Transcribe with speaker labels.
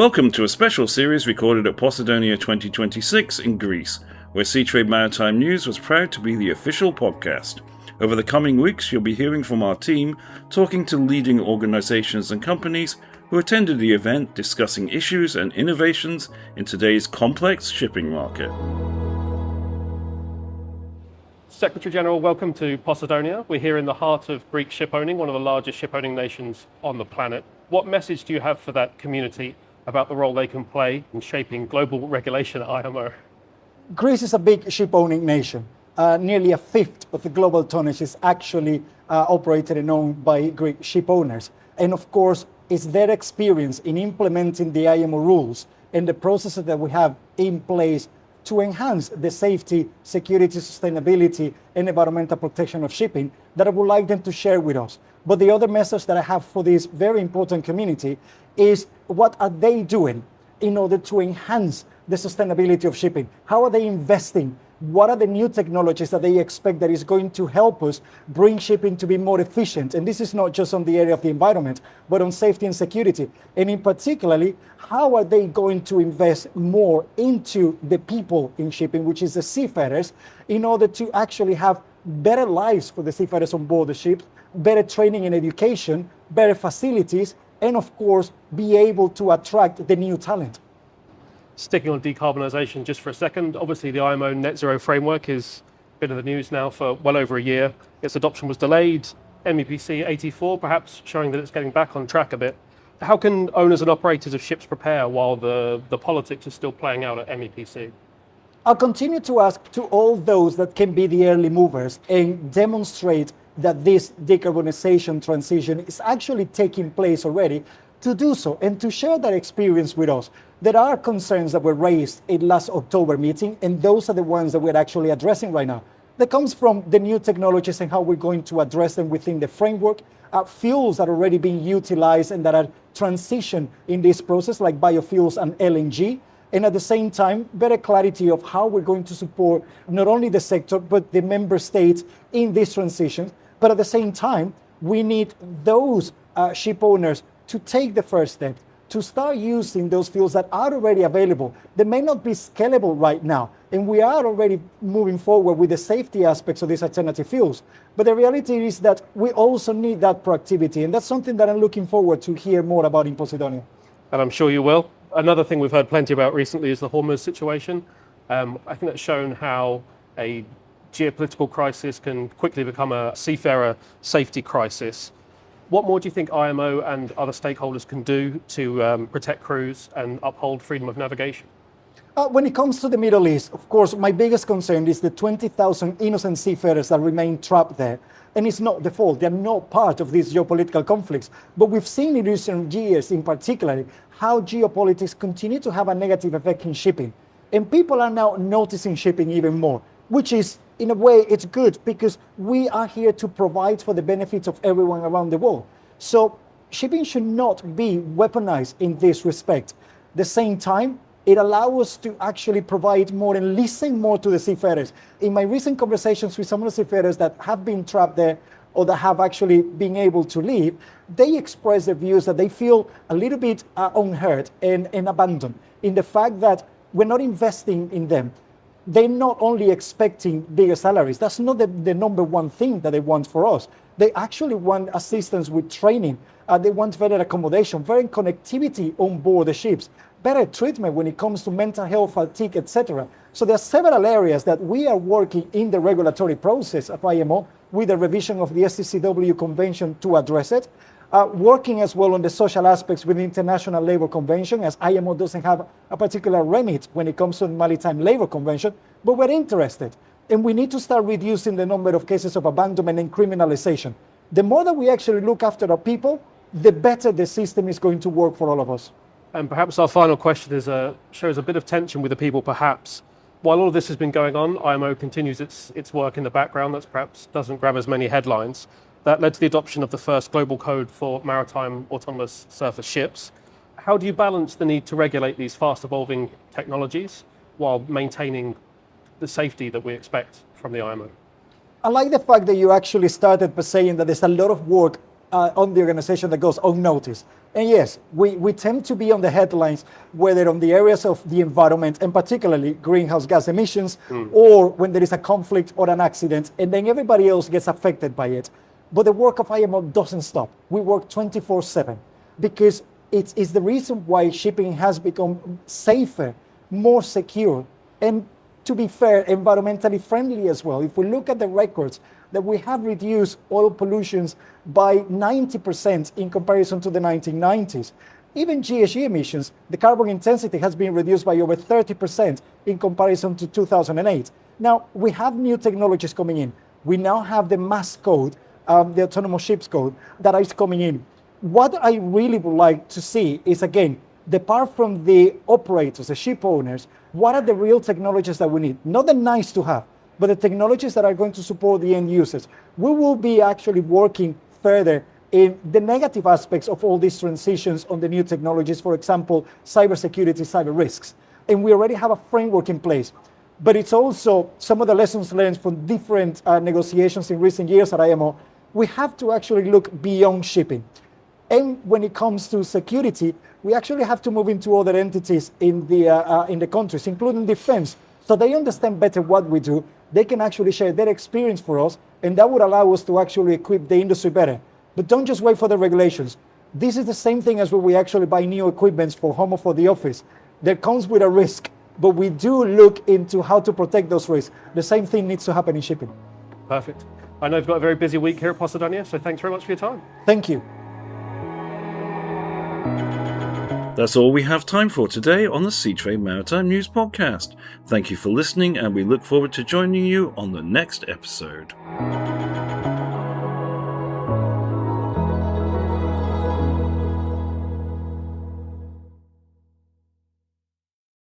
Speaker 1: Welcome to a special series recorded at Posidonia 2026 in Greece, where Sea Trade Maritime News was proud to be the official podcast. Over the coming weeks, you'll be hearing from our team, talking to leading organisations and companies who attended the event, discussing issues and innovations in today's complex shipping market.
Speaker 2: Secretary-General, welcome to Posidonia. We're here in the heart of Greek shipowning, one of the largest shipowning nations on the planet. What message do you have for that community about the role they can play in shaping global regulation at IMO?
Speaker 3: Greece is a big shipowning nation. Nearly a fifth of the global tonnage is actually operated and owned by Greek shipowners. And of course, it's their experience in implementing the IMO rules and the processes that we have in place to enhance the safety, security, sustainability, and environmental protection of shipping that I would like them to share with us. But the other message that I have for this very important community is what are they doing in order to enhance the sustainability of shipping? How are they investing? What are the new technologies that they expect that is going to help us bring shipping to be more efficient? And this is not just on the area of the environment, but on safety and security. And in particularly, how are they going to invest more into the people in shipping, which is the seafarers, in order to actually have better lives for the seafarers on board the ship, better training and education, better facilities, and of course, be able to attract the new talent.
Speaker 2: Sticking on decarbonisation just for a second, obviously the IMO net zero framework has been in the news now for well over a year. Its adoption was delayed, MEPC 84 perhaps showing that it's getting back on track a bit. How can owners and operators of ships prepare while the politics is still playing out at MEPC?
Speaker 3: I'll continue to ask to all those that can be the early movers and demonstrate that this decarbonisation transition is actually taking place already, to do so and to share that experience with us. There are concerns that were raised in last October meeting, and those are the ones that we're actually addressing right now. That comes from the new technologies and how we're going to address them within the framework. Fuels that are already being utilized and that are transitioned in this process, like biofuels and LNG. And at the same time, better clarity of how we're going to support not only the sector, but the member states in this transition. But at the same time, we need those ship owners to take the first step, to start using those fuels that are already available. They may not be scalable right now, and we are already moving forward with the safety aspects of these alternative fuels. But the reality is that we also need that proactivity, and that's something that I'm looking forward to hear more about in Posidonia.
Speaker 2: And I'm sure you will. Another thing we've heard plenty about recently is the Hormuz situation. I think that's shown how a geopolitical crisis can quickly become a seafarer safety crisis. What more do you think IMO and other stakeholders can do to protect crews and uphold freedom of navigation?
Speaker 3: When it comes to the Middle East, of course, my biggest concern is the 20,000 innocent seafarers that remain trapped there. And it's not the fault. They're not part of these geopolitical conflicts. But we've seen in recent years, in particular, how geopolitics continue to have a negative effect in shipping. And people are now noticing shipping even more, which is, in a way, it's good because we are here to provide for the benefits of everyone around the world. So shipping should not be weaponized in this respect. At the same time, it allows us to actually provide more and listen more to the seafarers. In my recent conversations with some of the seafarers that have been trapped there or that have actually been able to leave, they express their views that they feel a little bit unheard and abandoned in the fact that we're not investing in them. They're not only expecting bigger salaries. That's not the number one thing that they want for us. They actually want assistance with training. They want better accommodation, better connectivity on board the ships, better treatment when it comes to mental health, fatigue, etc. So there are several areas that we are working in the regulatory process of IMO with the revision of the STCW Convention to address it. Working as well on the social aspects with the International Labour Convention, as IMO doesn't have a particular remit when it comes to the Maritime Labour Convention, but we're interested. And we need to start reducing the number of cases of abandonment and criminalization. The more that we actually look after our people, the better the system is going to work for all of us.
Speaker 2: And perhaps our final question is shows a bit of tension with the people, perhaps. While all of this has been going on, IMO continues its work in the background that perhaps doesn't grab as many headlines. That led to the adoption of the first global code for maritime autonomous surface ships. How do you balance the need to regulate these fast-evolving technologies while maintaining the safety that we expect from the IMO?
Speaker 3: I like the fact that you actually started by saying that there's a lot of work on the organization that goes unnoticed. And yes, we tend to be on the headlines, whether on the areas of the environment and particularly greenhouse gas emissions, or when there is a conflict or an accident, and then everybody else gets affected by it. But the work of IMO doesn't stop. We work 24/7 because it is the reason why shipping has become safer, more secure, and to be fair, environmentally friendly as well. If we look at the records, that we have reduced oil pollutions by 90% in comparison to the 1990s. Even GHG emissions, the carbon intensity has been reduced by over 30% in comparison to 2008. Now, we have new technologies coming in. We now have the MAS code, the autonomous ships code, that is coming in. What I really would like to see is, again, depart from the operators, the ship owners, what are the real technologies that we need? Not the nice to have, but the technologies that are going to support the end users. We will be actually working further in the negative aspects of all these transitions on the new technologies, for example, cybersecurity, cyber risks. And we already have a framework in place. But it's also some of the lessons learned from different negotiations in recent years at IMO. We have to actually look beyond shipping. And when it comes to security, we actually have to move into other entities in the countries, including defense, so they understand better what we do. They can actually share their experience for us, and that would allow us to actually equip the industry better. But don't just wait for the regulations. This is the same thing as when we actually buy new equipment for home or for the office. That comes with a risk, but we do look into how to protect those risks. The same thing needs to happen in shipping.
Speaker 2: Perfect. I know you've got a very busy week here at Posidonia, so thanks very much for your time.
Speaker 3: Thank you.
Speaker 1: That's all we have time for today on the Seatrade Maritime News Podcast. Thank you for listening, and we look forward to joining you on the next episode.